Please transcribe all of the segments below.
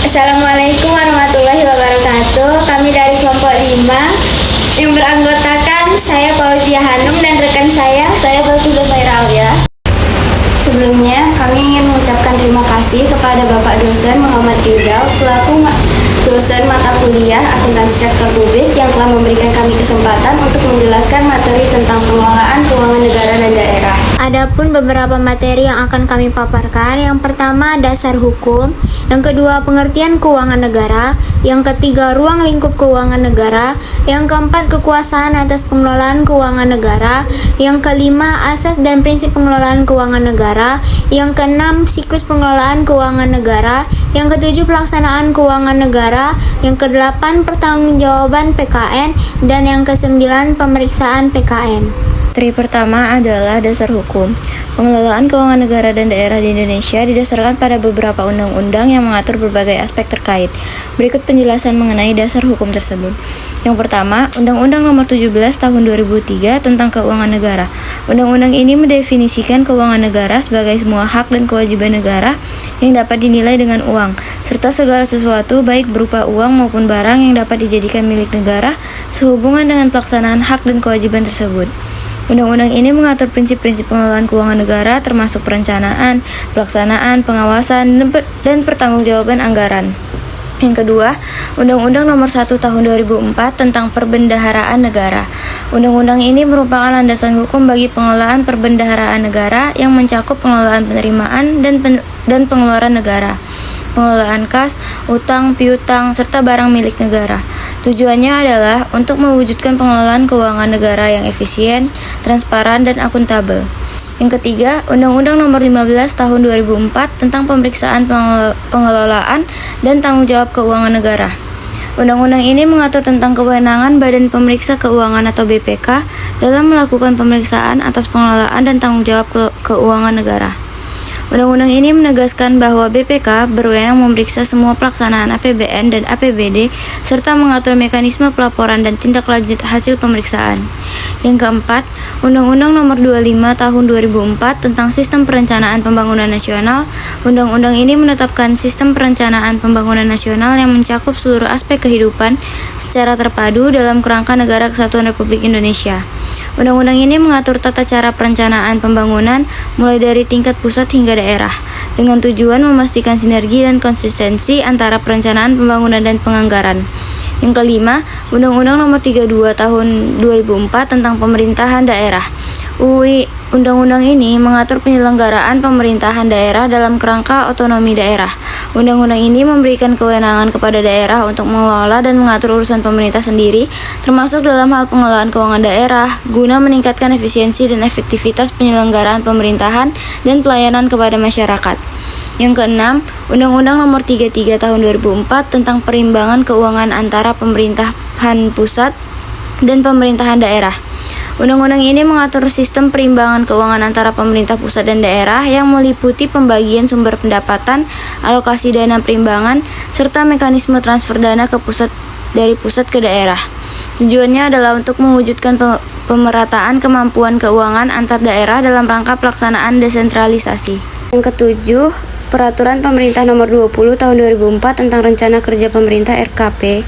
Assalamualaikum warahmatullahi wabarakatuh. Kami dari kelompok 5 yang beranggotakan saya Fauzia Hanum dan rekan saya Batu Zafaira Alia. Sebelumnya kami ingin mengucapkan terima kasih kepada Bapak dosen Muhammad Rizal selaku dosen mata kuliah akuntansi sektor publik yang telah memberikan kami kesempatan untuk menjelaskan materi tentang pengelolaan keuangan negara dan daerah. Adapun beberapa materi yang akan kami paparkan, yang pertama dasar hukum, yang kedua pengertian keuangan negara, yang ketiga ruang lingkup keuangan negara, yang keempat kekuasaan atas pengelolaan keuangan negara, yang kelima asas dan prinsip pengelolaan keuangan negara, yang keenam siklus pengelolaan keuangan negara, yang ketujuh pelaksanaan keuangan negara, yang kedelapan pertanggungjawaban PKN, dan yang kesembilan pemeriksaan PKN. Materi pertama adalah dasar hukum. Pengelolaan keuangan negara dan daerah di Indonesia didasarkan pada beberapa undang-undang yang mengatur berbagai aspek terkait. Berikut penjelasan mengenai dasar hukum tersebut. Yang pertama, Undang-Undang Nomor 17 Tahun 2003 tentang Keuangan Negara. Undang-undang ini mendefinisikan keuangan negara sebagai semua hak dan kewajiban negara yang dapat dinilai dengan uang, serta segala sesuatu baik berupa uang maupun barang yang dapat dijadikan milik negara sehubungan dengan pelaksanaan hak dan kewajiban tersebut. Undang-undang ini mengatur prinsip-prinsip pengelolaan keuangan negara termasuk perencanaan, pelaksanaan, pengawasan, dan pertanggungjawaban anggaran. Yang kedua, Undang-Undang Nomor 1 Tahun 2004 tentang Perbendaharaan Negara. Undang-undang ini merupakan landasan hukum bagi pengelolaan perbendaharaan negara yang mencakup pengelolaan penerimaan dan pengeluaran negara, pengelolaan kas, utang, piutang, serta barang milik negara. Tujuannya adalah untuk mewujudkan pengelolaan keuangan negara yang efisien, transparan, dan akuntabel. Yang ketiga, Undang-Undang Nomor 15 Tahun 2004 tentang Pemeriksaan Pengelolaan dan Tanggung Jawab Keuangan Negara. Undang-undang ini mengatur tentang kewenangan Badan Pemeriksa Keuangan atau BPK dalam melakukan pemeriksaan atas pengelolaan dan tanggung jawab keuangan negara. Undang-undang ini menegaskan bahwa BPK berwenang memeriksa semua pelaksanaan APBN dan APBD serta mengatur mekanisme pelaporan dan tindak lanjut hasil pemeriksaan. Yang keempat, Undang-Undang Nomor 25 Tahun 2004 tentang Sistem Perencanaan Pembangunan Nasional. Undang-undang ini menetapkan sistem perencanaan pembangunan nasional yang mencakup seluruh aspek kehidupan secara terpadu dalam kerangka Negara Kesatuan Republik Indonesia. Undang-undang ini mengatur tata cara perencanaan pembangunan mulai dari tingkat pusat hingga daerah, dengan tujuan memastikan sinergi dan konsistensi antara perencanaan pembangunan dan penganggaran. Yang kelima, Undang-Undang Nomor 32 Tahun 2004 tentang Pemerintahan Daerah. Undang-undang ini mengatur penyelenggaraan pemerintahan daerah dalam kerangka otonomi daerah. Undang-undang ini memberikan kewenangan kepada daerah untuk mengelola dan mengatur urusan pemerintah sendiri, termasuk dalam hal pengelolaan keuangan daerah, guna meningkatkan efisiensi dan efektivitas penyelenggaraan pemerintahan dan pelayanan kepada masyarakat. Yang keenam, Undang-Undang Nomor 33 Tahun 2004 tentang Perimbangan Keuangan antara Pemerintahan Pusat dan Pemerintahan Daerah. Undang-undang ini mengatur sistem perimbangan keuangan antara pemerintah pusat dan daerah yang meliputi pembagian sumber pendapatan, alokasi dana perimbangan, serta mekanisme transfer dana ke pusat dari pusat ke daerah. Tujuannya adalah untuk mewujudkan pemerataan kemampuan keuangan antar daerah dalam rangka pelaksanaan desentralisasi. Yang ketujuh, Peraturan Pemerintah Nomor 20 Tahun 2004 tentang Rencana Kerja Pemerintah RKP.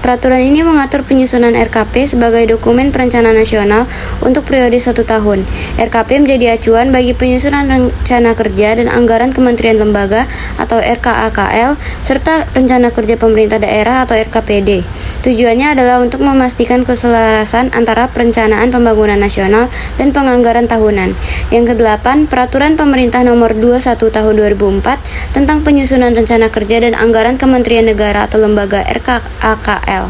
Peraturan ini mengatur penyusunan RKP sebagai dokumen perencanaan nasional untuk periode 1 tahun. RKP menjadi acuan bagi penyusunan rencana kerja dan anggaran kementerian lembaga atau RKAKL serta rencana kerja pemerintah daerah atau RKPD. Tujuannya adalah untuk memastikan keselarasan antara perencanaan pembangunan nasional dan penganggaran tahunan. Yang kedelapan, Peraturan Pemerintah Nomor 21 Tahun 2004 tentang penyusunan rencana kerja dan anggaran Kementerian Negara atau lembaga RKAKL.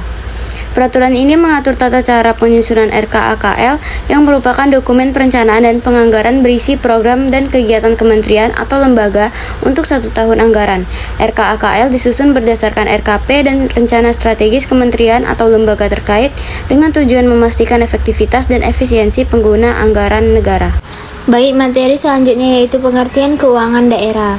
Peraturan ini mengatur tata cara penyusunan RKAKL yang merupakan dokumen perencanaan dan penganggaran berisi program dan kegiatan kementerian atau lembaga untuk 1 tahun anggaran. RKAKL disusun berdasarkan RKP dan rencana strategis kementerian atau lembaga terkait dengan tujuan memastikan efektivitas dan efisiensi pengguna anggaran negara. Baik, materi selanjutnya yaitu pengertian keuangan daerah,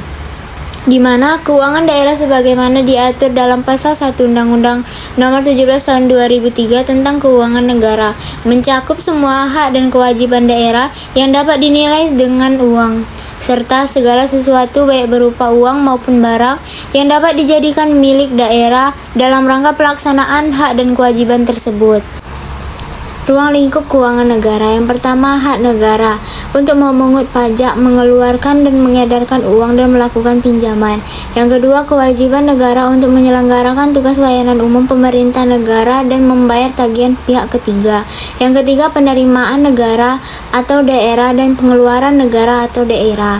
di mana keuangan daerah sebagaimana diatur dalam pasal 1 Undang-Undang Nomor 17 Tahun 2003 tentang Keuangan Negara, mencakup semua hak dan kewajiban daerah yang dapat dinilai dengan uang. serta segala sesuatu baik berupa uang maupun barang yang dapat dijadikan milik daerah dalam rangka pelaksanaan hak dan kewajiban tersebut. Ruang lingkup keuangan negara. Yang pertama, hak negara untuk memungut pajak, mengeluarkan dan mengedarkan uang dan melakukan pinjaman. Yang kedua, kewajiban negara untuk menyelenggarakan tugas layanan umum pemerintah negara dan membayar tagihan pihak ketiga. Yang ketiga, penerimaan negara atau daerah dan pengeluaran negara atau daerah.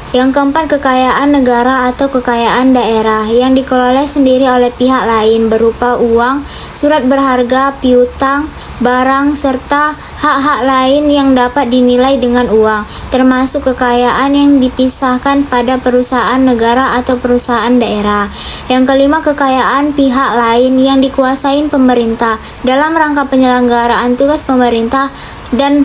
Yang keempat, kekayaan negara atau kekayaan daerah yang dikelola sendiri oleh pihak lain berupa uang, surat berharga, piutang, barang, serta hak-hak lain yang dapat dinilai dengan uang, termasuk kekayaan yang dipisahkan pada perusahaan negara atau perusahaan daerah. Yang kelima, kekayaan pihak lain yang dikuasai pemerintah dalam rangka penyelenggaraan tugas pemerintah dan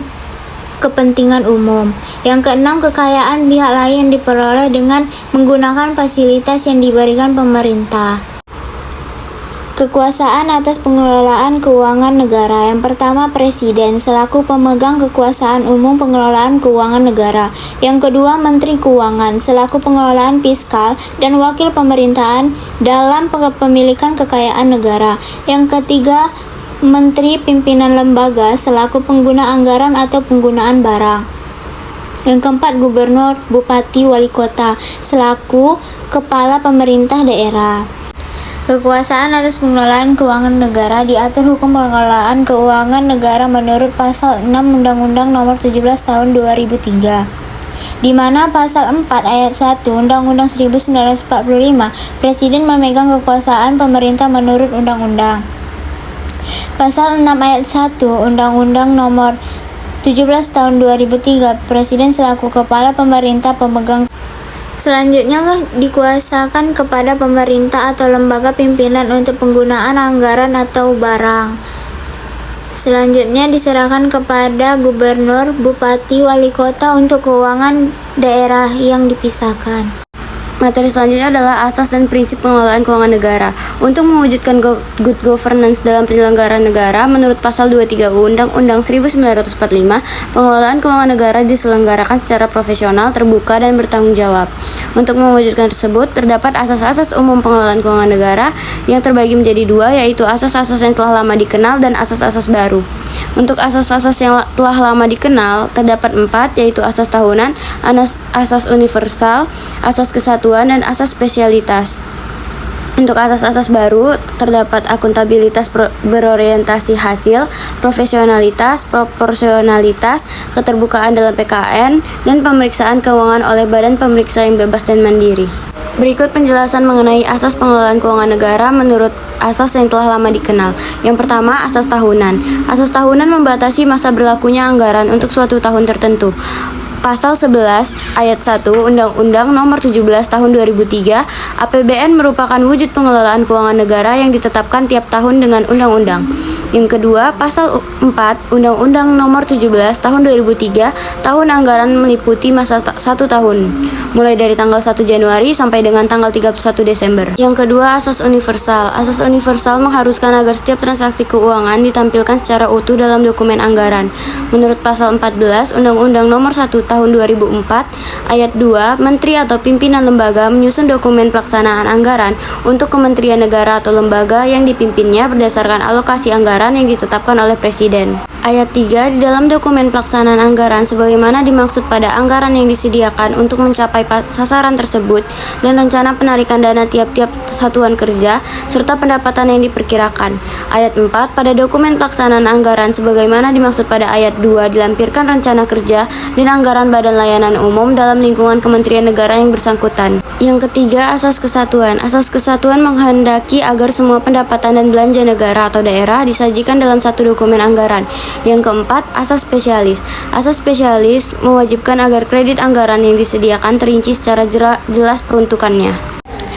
kepentingan umum. Yang keenam, kekayaan pihak lain yang diperoleh dengan menggunakan fasilitas yang diberikan pemerintah. Kekuasaan atas pengelolaan keuangan negara. Yang pertama, Presiden selaku pemegang kekuasaan umum pengelolaan keuangan negara. Yang kedua, Menteri Keuangan selaku pengelolaan fiskal dan wakil pemerintahan dalam kepemilikan kekayaan negara. Yang ketiga, Menteri Pimpinan Lembaga selaku pengguna anggaran atau penggunaan barang. Yang keempat, Gubernur, Bupati, Wali Kota selaku kepala pemerintah daerah. Kekuasaan atas pengelolaan keuangan negara diatur hukum pengelolaan keuangan negara menurut pasal 6 Undang-Undang Nomor 17 Tahun 2003. Di mana pasal 4 ayat 1 Undang-Undang 1945 Presiden memegang kekuasaan pemerintah menurut undang-undang. Pasal 6 ayat 1 Undang-Undang Nomor 17 Tahun 2003 Presiden selaku kepala pemerintah pemegang. Selanjutnya, dikuasakan kepada pemerintah atau lembaga pimpinan untuk penggunaan anggaran atau barang. Selanjutnya diserahkan kepada gubernur, bupati, wali kota untuk keuangan daerah yang dipisahkan. Materi selanjutnya adalah asas dan prinsip pengelolaan keuangan negara. Untuk mewujudkan good governance dalam penyelenggaraan negara, menurut pasal 23 Undang-Undang 1945, pengelolaan keuangan negara diselenggarakan secara profesional, terbuka, dan bertanggung jawab. Untuk mewujudkan tersebut, terdapat asas-asas umum pengelolaan keuangan negara yang terbagi menjadi dua, yaitu asas-asas yang telah lama dikenal dan asas-asas baru. Untuk asas-asas yang telah lama dikenal, terdapat 4, yaitu asas tahunan, asas universal, asas kesatuan, dan asas spesialitas. Untuk asas-asas baru, terdapat akuntabilitas berorientasi hasil, profesionalitas, proporsionalitas, keterbukaan dalam PKN, dan pemeriksaan keuangan oleh badan pemeriksa yang bebas dan mandiri. Berikut penjelasan mengenai asas pengelolaan keuangan negara menurut asas yang telah lama dikenal. Yang pertama, asas tahunan. Asas tahunan membatasi masa berlakunya anggaran untuk suatu tahun tertentu. Pasal 11 ayat 1 Undang-Undang Nomor 17 Tahun 2003, APBN merupakan wujud pengelolaan keuangan negara yang ditetapkan tiap tahun dengan undang-undang. Yang kedua, pasal 4 Undang-Undang Nomor 17 Tahun 2003, tahun anggaran meliputi masa 1 tahun, mulai dari tanggal 1 Januari sampai dengan tanggal 31 Desember. Yang kedua, asas universal. Asas universal mengharuskan agar setiap transaksi keuangan ditampilkan secara utuh dalam dokumen anggaran. Menurut pasal 14 Undang-Undang Nomor 1 Tahun 2004, ayat 2, Menteri atau pimpinan lembaga menyusun dokumen pelaksanaan anggaran untuk kementerian negara atau lembaga yang dipimpinnya berdasarkan alokasi anggaran yang ditetapkan oleh Presiden. Ayat 3, di dalam dokumen pelaksanaan anggaran sebagaimana dimaksud pada anggaran yang disediakan untuk mencapai sasaran tersebut dan rencana penarikan dana tiap-tiap satuan kerja serta pendapatan yang diperkirakan. Ayat 4, pada dokumen pelaksanaan anggaran sebagaimana dimaksud pada ayat 2 dilampirkan rencana kerja dan anggaran badan layanan umum dalam lingkungan kementerian negara yang bersangkutan. Yang ketiga, asas kesatuan. Asas kesatuan menghendaki agar semua pendapatan dan belanja negara atau daerah disajikan dalam satu dokumen anggaran. Yang keempat, asas spesialis. Asas spesialis mewajibkan agar kredit anggaran yang disediakan terinci secara jelas peruntukannya.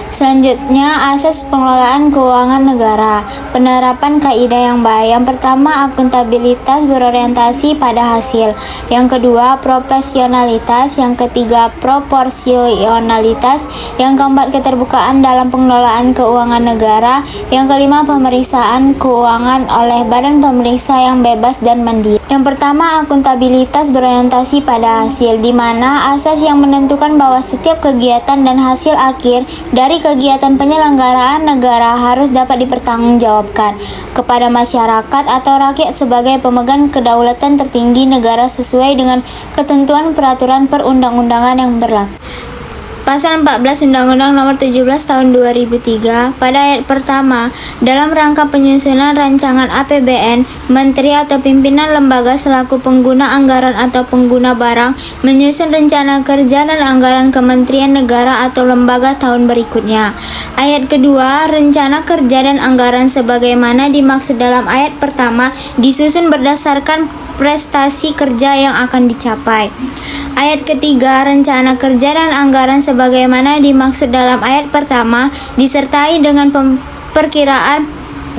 Selanjutnya, asas pengelolaan keuangan negara. Penerapan kaidah yang baik. Yang pertama, akuntabilitas berorientasi pada hasil. Yang kedua, profesionalitas. Yang ketiga, proporsionalitas. Yang keempat, keterbukaan dalam pengelolaan keuangan negara. Yang kelima, pemeriksaan keuangan oleh badan pemeriksa yang bebas dan mandiri. Yang pertama, akuntabilitas berorientasi pada hasil, di mana asas yang menentukan bahwa setiap kegiatan dan hasil akhir dari kegiatan penyelenggaraan negara harus dapat dipertanggungjawabkan kepada masyarakat atau rakyat sebagai pemegang kedaulatan tertinggi negara sesuai dengan ketentuan peraturan perundang-undangan yang berlaku. Pasal 14 Undang-Undang Nomor 17 Tahun 2003 pada ayat pertama, dalam rangka penyusunan rancangan APBN, menteri atau pimpinan lembaga selaku pengguna anggaran atau pengguna barang menyusun rencana kerja dan anggaran kementerian negara atau lembaga tahun berikutnya. Ayat kedua, rencana kerja dan anggaran sebagaimana dimaksud dalam ayat pertama disusun berdasarkan prestasi kerja yang akan dicapai. Ayat ketiga, rencana kerja dan anggaran sebagaimana dimaksud dalam ayat pertama disertai dengan perkiraan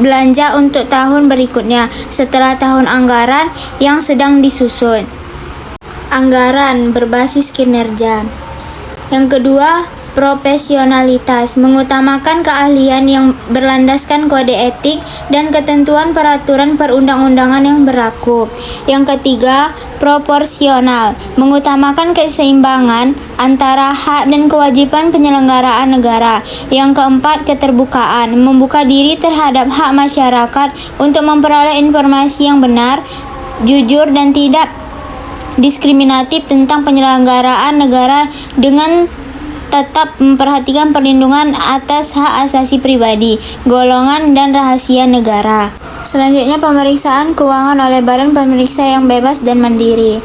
belanja untuk tahun berikutnya setelah tahun anggaran yang sedang disusun. Anggaran berbasis kinerja. Yang kedua, profesionalitas, mengutamakan keahlian yang berlandaskan kode etik dan ketentuan peraturan perundang-undangan yang berlaku. Yang ketiga, proporsional, mengutamakan keseimbangan antara hak dan kewajiban penyelenggaraan negara. Yang keempat, keterbukaan, membuka diri terhadap hak masyarakat untuk memperoleh informasi yang benar, jujur, dan tidak diskriminatif tentang penyelenggaraan negara dengan tetap memperhatikan perlindungan atas hak asasi pribadi, golongan, dan rahasia negara. Selanjutnya, pemeriksaan keuangan oleh badan pemeriksa yang bebas dan mandiri.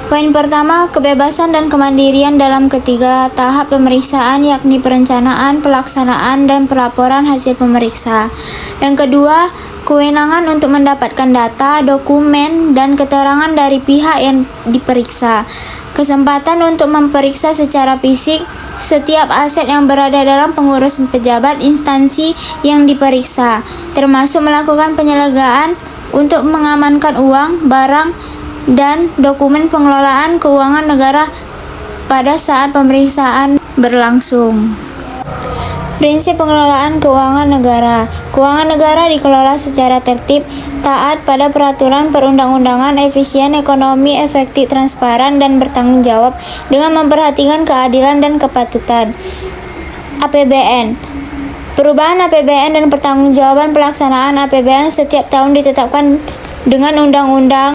Poin pertama, kebebasan dan kemandirian dalam ketiga tahap pemeriksaan, yakni perencanaan, pelaksanaan, dan pelaporan hasil pemeriksa. Yang kedua, kewenangan untuk mendapatkan data, dokumen, dan keterangan dari pihak yang diperiksa. Kesempatan untuk memeriksa secara fisik setiap aset yang berada dalam pengurus pejabat instansi yang diperiksa, termasuk melakukan penyelegaan untuk mengamankan uang, barang, dan dokumen pengelolaan keuangan negara pada saat pemeriksaan berlangsung. Prinsip pengelolaan keuangan negara. Keuangan negara dikelola secara tertib, taat pada peraturan perundang-undangan, efisien, ekonomi, efektif, transparan, dan bertanggung jawab dengan memperhatikan keadilan dan kepatutan. APBN. Perubahan APBN dan pertanggungjawaban pelaksanaan APBN setiap tahun ditetapkan dengan undang-undang.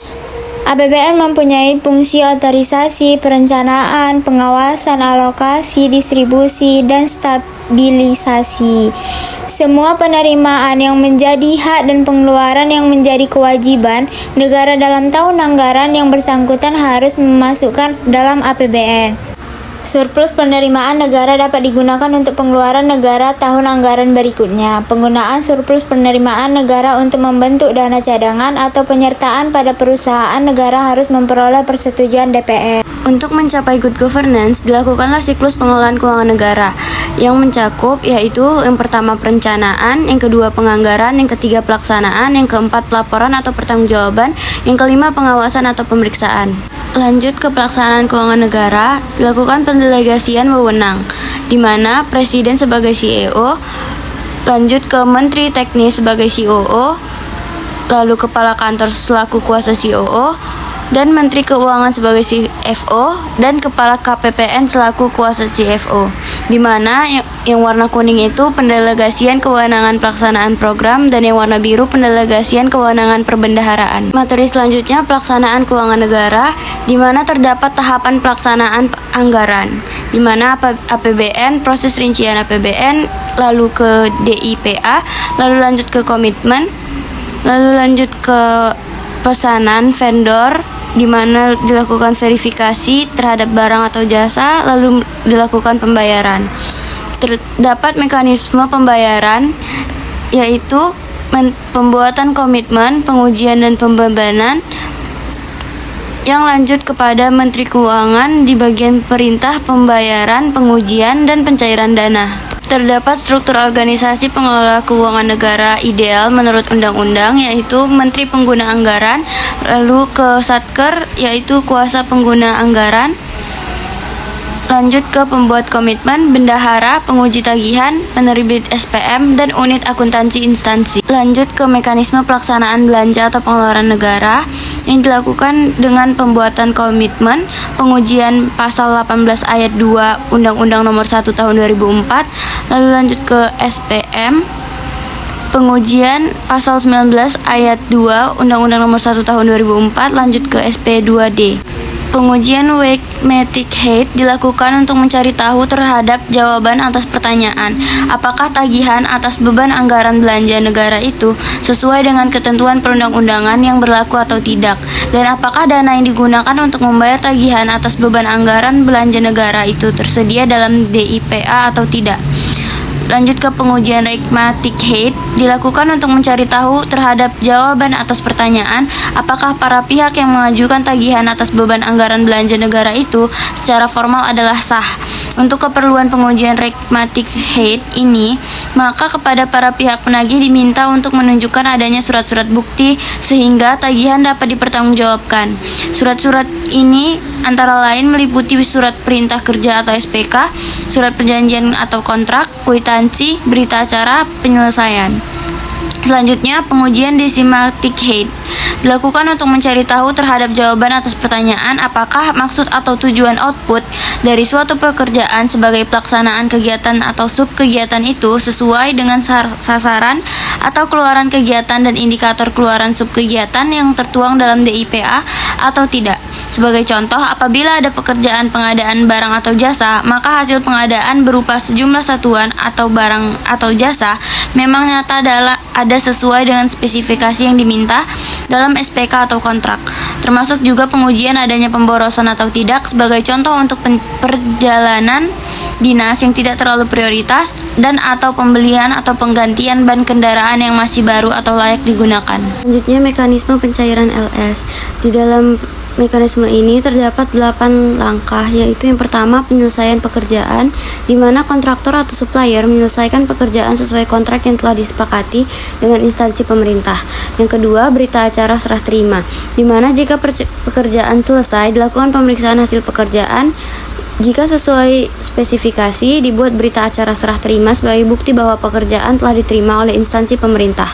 APBN mempunyai fungsi otorisasi, perencanaan, pengawasan, alokasi, distribusi, dan stabilisasi. Semua penerimaan yang menjadi hak dan pengeluaran yang menjadi kewajiban negara dalam tahun anggaran yang bersangkutan harus memasukkan dalam APBN. Surplus penerimaan negara dapat digunakan untuk pengeluaran negara tahun anggaran berikutnya. Penggunaan surplus penerimaan negara untuk membentuk dana cadangan atau penyertaan pada perusahaan negara harus memperoleh persetujuan DPR. Untuk mencapai good governance, dilakukanlah siklus pengelolaan keuangan negara yang mencakup yaitu yang pertama perencanaan, yang kedua penganggaran, yang ketiga pelaksanaan, yang keempat pelaporan atau pertanggungjawaban, yang kelima pengawasan atau pemeriksaan. Lanjut ke pelaksanaan keuangan negara, dilakukan pendelegasian wewenang, di mana Presiden sebagai CEO, lanjut ke Menteri Teknis sebagai COO, lalu Kepala Kantor selaku kuasa COO, dan Menteri Keuangan sebagai CFO, dan Kepala KPPN selaku kuasa CFO, di mana yang warna kuning itu pendelegasian kewenangan pelaksanaan program, dan yang warna biru pendelegasian kewenangan perbendaharaan. Materi selanjutnya pelaksanaan keuangan negara, di mana terdapat tahapan pelaksanaan anggaran, di mana APBN, proses rincian APBN, lalu ke DIPA, lalu lanjut ke komitmen, lalu lanjut ke pesanan vendor, di mana dilakukan verifikasi terhadap barang atau jasa, lalu dilakukan pembayaran. Terdapat mekanisme pembayaran, yaitu pembuatan komitmen, pengujian, dan pembebanan, yang lanjut kepada Menteri Keuangan di bagian perintah pembayaran, pengujian, dan pencairan dana. Terdapat struktur organisasi pengelola keuangan negara ideal menurut undang-undang, yaitu Menteri Pengguna Anggaran, lalu ke Satker, yaitu kuasa pengguna anggaran, Lanjut ke pembuat komitmen, bendahara, penguji tagihan, penerbit SPM, dan unit akuntansi instansi. Lanjut ke mekanisme pelaksanaan belanja atau pengeluaran negara yang dilakukan dengan pembuatan komitmen, pengujian pasal 18 ayat 2 Undang-Undang Nomor 1 Tahun 2004, lalu lanjut ke SPM, pengujian pasal 19 ayat 2 Undang-Undang Nomor 1 Tahun 2004, lanjut ke SP2D. Pengujian Wegmatic Height dilakukan untuk mencari tahu terhadap jawaban atas pertanyaan, apakah tagihan atas beban anggaran belanja negara itu sesuai dengan ketentuan perundang-undangan yang berlaku atau tidak, dan apakah dana yang digunakan untuk membayar tagihan atas beban anggaran belanja negara itu tersedia dalam DIPA atau tidak. Lanjut ke pengujian Wegmatic Height dilakukan untuk mencari tahu terhadap jawaban atas pertanyaan, apakah para pihak yang mengajukan tagihan atas beban anggaran belanja negara itu secara formal adalah sah. Untuk keperluan pengujian Wegmatic Height ini, maka kepada para pihak penagih diminta untuk menunjukkan adanya surat-surat bukti sehingga tagihan dapat dipertanggungjawabkan. Surat-surat ini antara lain meliputi surat perintah kerja atau SPK, surat perjanjian atau kontrak, kwitansi, berita acara, penyelesaian. Selanjutnya, pengujian Decimatic Height dilakukan untuk mencari tahu terhadap jawaban atas pertanyaan apakah maksud atau tujuan output dari suatu pekerjaan sebagai pelaksanaan kegiatan atau subkegiatan itu sesuai dengan sasaran atau keluaran kegiatan dan indikator keluaran subkegiatan yang tertuang dalam DIPA atau tidak. Sebagai contoh, apabila ada pekerjaan pengadaan barang atau jasa, maka hasil pengadaan berupa sejumlah satuan atau barang atau jasa memang nyata ada sesuai dengan spesifikasi yang diminta dalam SPK atau kontrak. Termasuk juga pengujian adanya pemborosan atau tidak sebagai contoh untuk perjalanan dinas yang tidak terlalu prioritas dan atau pembelian atau penggantian ban kendaraan yang masih baru atau layak digunakan. Selanjutnya, mekanisme pencairan LS. Di dalam mekanisme ini terdapat 8 langkah, yaitu yang pertama penyelesaian pekerjaan, di mana kontraktor atau supplier menyelesaikan pekerjaan sesuai kontrak yang telah disepakati dengan instansi pemerintah. Yang kedua, berita acara serah terima, di mana jika pekerjaan selesai dilakukan pemeriksaan hasil pekerjaan. Jika sesuai spesifikasi, dibuat berita acara serah terima sebagai bukti bahwa pekerjaan telah diterima oleh instansi pemerintah.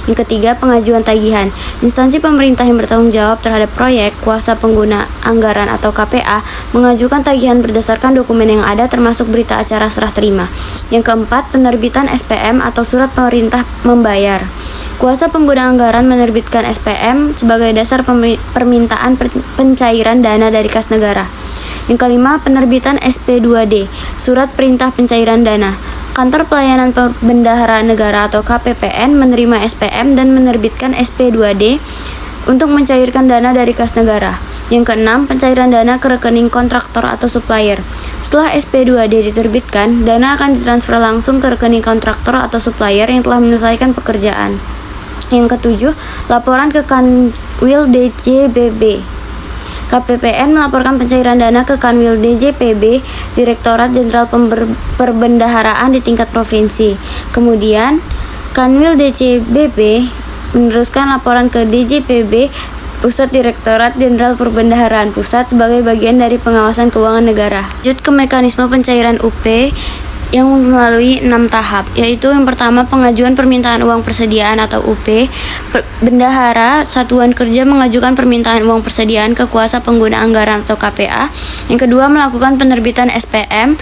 Yang ketiga, pengajuan tagihan. Instansi pemerintah yang bertanggung jawab terhadap proyek, kuasa pengguna anggaran atau KPA, mengajukan tagihan berdasarkan dokumen yang ada termasuk berita acara serah terima. Yang keempat, penerbitan SPM atau surat perintah membayar. Kuasa pengguna anggaran menerbitkan SPM sebagai dasar permintaan pencairan dana dari kas negara. Yang kelima, penerbitan SP2D, surat perintah pencairan dana. Kantor Pelayanan Bendahara Negara atau KPPN menerima SPM dan menerbitkan SP2D untuk mencairkan dana dari kas negara. Yang keenam, pencairan dana ke rekening kontraktor atau supplier. Setelah SP2D diterbitkan, dana akan ditransfer langsung ke rekening kontraktor atau supplier yang telah menyelesaikan pekerjaan. Yang ketujuh, laporan ke Kanwil DJPB. KPPN melaporkan pencairan dana ke Kanwil DJPB, Direktorat Jenderal Perbendaharaan di tingkat provinsi. Kemudian, Kanwil DJPB meneruskan laporan ke DJPB, Pusat Direktorat Jenderal Perbendaharaan Pusat sebagai bagian dari pengawasan keuangan negara. Lanjut ke mekanisme pencairan UP yang melalui 6 tahap, yaitu yang pertama pengajuan permintaan uang persediaan atau UP. Bendahara Satuan Kerja mengajukan permintaan uang persediaan ke kuasa pengguna anggaran atau KPA. Yang kedua, melakukan penerbitan SPM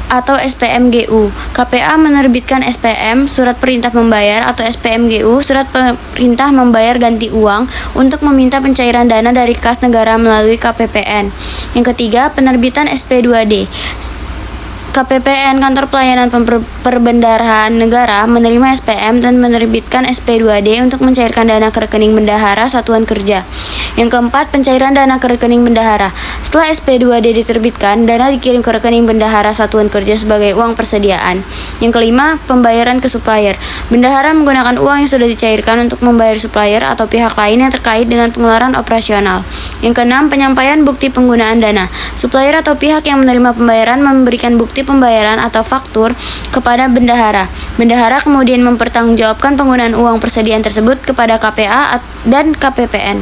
atau SPMGU. KPA menerbitkan SPM, surat perintah membayar, atau SPMGU, surat perintah membayar ganti uang untuk meminta pencairan dana dari kas negara melalui KPPN. Yang ketiga, penerbitan SP2D. KPPN, Kantor Pelayanan Perbendaharaan Negara, menerima SPM dan menerbitkan SP2D untuk mencairkan dana ke rekening bendahara Satuan Kerja. Yang keempat, pencairan dana ke rekening bendahara. Setelah SP2D diterbitkan, dana dikirim ke rekening bendahara Satuan Kerja sebagai uang persediaan. Yang kelima, pembayaran ke supplier. Bendahara menggunakan uang yang sudah dicairkan untuk membayar supplier atau pihak lain yang terkait dengan pengeluaran operasional. Yang keenam, penyampaian bukti penggunaan dana. Supplier atau pihak yang menerima pembayaran memberikan bukti pembayaran atau faktur kepada bendahara. Bendahara kemudian mempertanggungjawabkan penggunaan uang persediaan tersebut kepada KPA dan KPPN.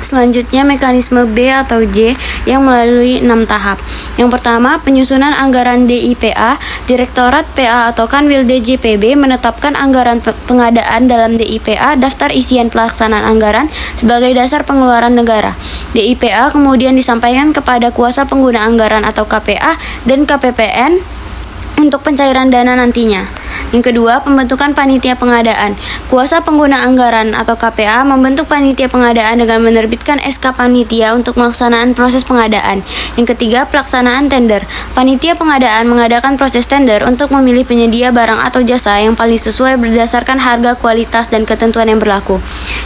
Selanjutnya mekanisme B atau J yang melalui 6 tahap. Yang pertama, penyusunan anggaran DIPA. Direktorat PA atau Kanwil DJPB menetapkan anggaran pengadaan dalam DIPA, daftar isian pelaksanaan anggaran sebagai dasar pengeluaran negara. DIPA kemudian disampaikan kepada kuasa pengguna anggaran atau KPA dan KPPN untuk pencairan dana nantinya. Yang kedua, pembentukan panitia pengadaan. Kuasa pengguna anggaran atau KPA membentuk panitia pengadaan dengan menerbitkan SK panitia untuk melaksanaan proses pengadaan. Yang ketiga, pelaksanaan tender. Panitia pengadaan mengadakan proses tender untuk memilih penyedia barang atau jasa yang paling sesuai berdasarkan harga, kualitas, dan ketentuan yang berlaku.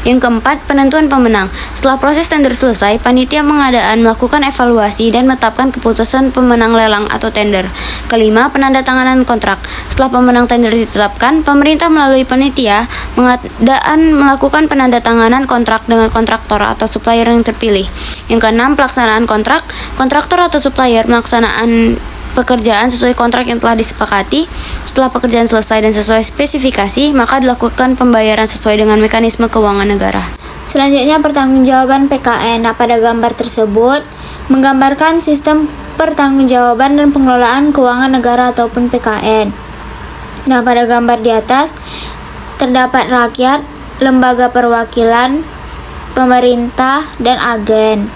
Yang keempat, penentuan pemenang. Setelah proses tender selesai, panitia pengadaan melakukan evaluasi dan menetapkan keputusan pemenang lelang atau tender. Kelima, penandatanganan kontrak. Setelah pemenang tender ditetapkan, pemerintah melalui panitia pengadaan melakukan penandatanganan kontrak dengan kontraktor atau supplier yang terpilih. Yang keenam, pelaksanaan kontrak. Kontraktor atau supplier melaksanaan pekerjaan sesuai kontrak yang telah disepakati. Setelah pekerjaan selesai dan sesuai spesifikasi, maka dilakukan pembayaran sesuai dengan mekanisme keuangan negara. Selanjutnya, pertanggungjawaban PKN. Nah, pada gambar tersebut menggambarkan sistem pertanggungjawaban dan pengelolaan keuangan negara ataupun PKN. Nah, pada gambar di atas terdapat rakyat, lembaga perwakilan, pemerintah, dan agen.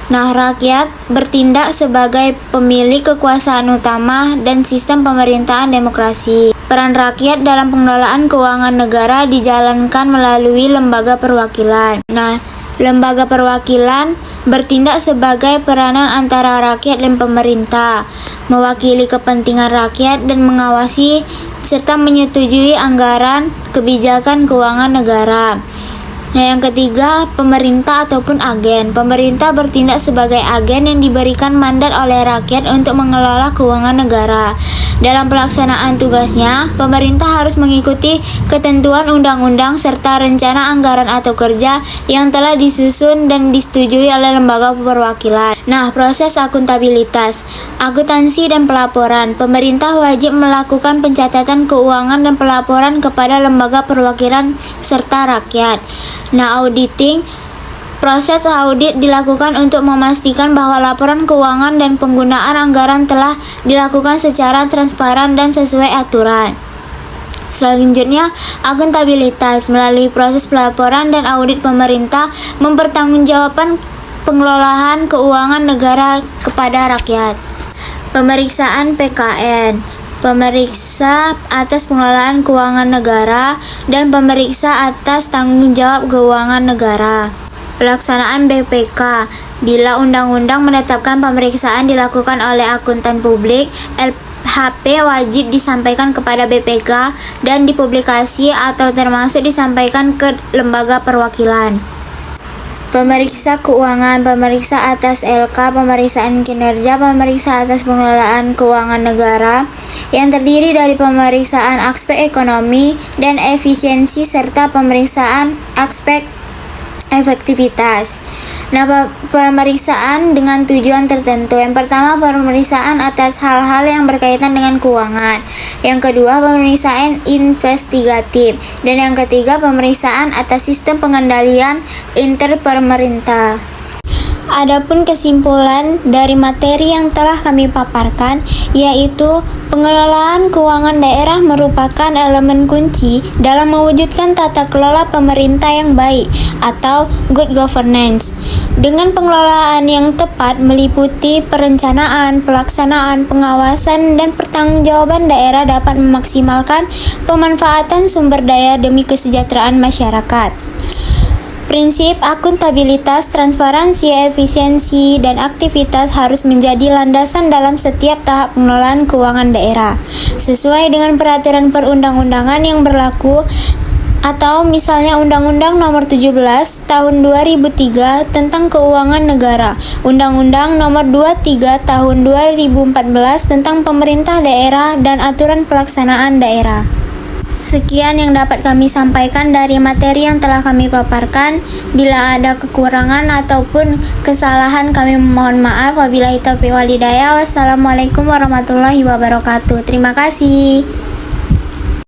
Nah, rakyat bertindak sebagai pemilik kekuasaan utama dan sistem pemerintahan demokrasi. Peran rakyat dalam pengelolaan keuangan negara dijalankan melalui lembaga perwakilan. Nah, lembaga perwakilan bertindak sebagai peranan antara rakyat dan pemerintah, mewakili kepentingan rakyat dan mengawasi serta menyetujui anggaran kebijakan keuangan negara. Nah, yang ketiga, pemerintah ataupun agen. Pemerintah bertindak sebagai agen yang diberikan mandat oleh rakyat untuk mengelola keuangan negara. Dalam pelaksanaan tugasnya, pemerintah harus mengikuti ketentuan undang-undang serta rencana anggaran atau kerja yang telah disusun dan disetujui oleh lembaga perwakilan. Nah, proses akuntabilitas, akuntansi dan pelaporan. Pemerintah wajib melakukan pencatatan keuangan dan pelaporan kepada lembaga perwakilan serta rakyat. Nah, auditing. Proses audit dilakukan untuk memastikan bahwa laporan keuangan dan penggunaan anggaran telah dilakukan secara transparan dan sesuai aturan. Selanjutnya, akuntabilitas. Melalui proses pelaporan dan audit, pemerintah mempertanggungjawabkan pengelolaan keuangan negara kepada rakyat. Pemeriksaan PKN. Pemeriksa atas pengelolaan keuangan negara dan pemeriksa atas tanggung jawab keuangan negara. Pelaksanaan BPK. Bila undang-undang menetapkan pemeriksaan dilakukan oleh akuntan publik, LHP wajib disampaikan kepada BPK dan dipublikasi atau termasuk disampaikan ke lembaga perwakilan. Pemeriksa keuangan, pemeriksa atas LK, pemeriksaan kinerja, pemeriksa atas pengelolaan keuangan negara yang terdiri dari pemeriksaan aspek ekonomi dan efisiensi serta pemeriksaan aspek efektivitas. Nah, pemeriksaan dengan tujuan tertentu. Yang pertama, pemeriksaan atas hal-hal yang berkaitan dengan keuangan. Yang kedua, pemeriksaan investigatif. Dan yang ketiga, pemeriksaan atas sistem pengendalian interpemerintah. Adapun kesimpulan dari materi yang telah kami paparkan, yaitu pengelolaan keuangan daerah merupakan elemen kunci dalam mewujudkan tata kelola pemerintah yang baik atau good governance. Dengan pengelolaan yang tepat meliputi perencanaan, pelaksanaan, pengawasan, dan pertanggungjawaban, daerah dapat memaksimalkan pemanfaatan sumber daya demi kesejahteraan masyarakat. Prinsip akuntabilitas, transparansi, efisiensi, dan aktivitas harus menjadi landasan dalam setiap tahap pengelolaan keuangan daerah, sesuai dengan peraturan perundang-undangan yang berlaku, atau misalnya Undang-Undang Nomor 17 Tahun 2003 tentang Keuangan Negara, Undang-Undang Nomor 23 Tahun 2014 tentang Pemerintah Daerah, dan Aturan Pelaksanaan Daerah. Sekian yang dapat kami sampaikan dari materi yang telah kami paparkan. Bila ada kekurangan ataupun kesalahan, kami memohon maaf. Wabillahi taufiq wal hidayah. Wassalamualaikum warahmatullahi wabarakatuh. Terima kasih.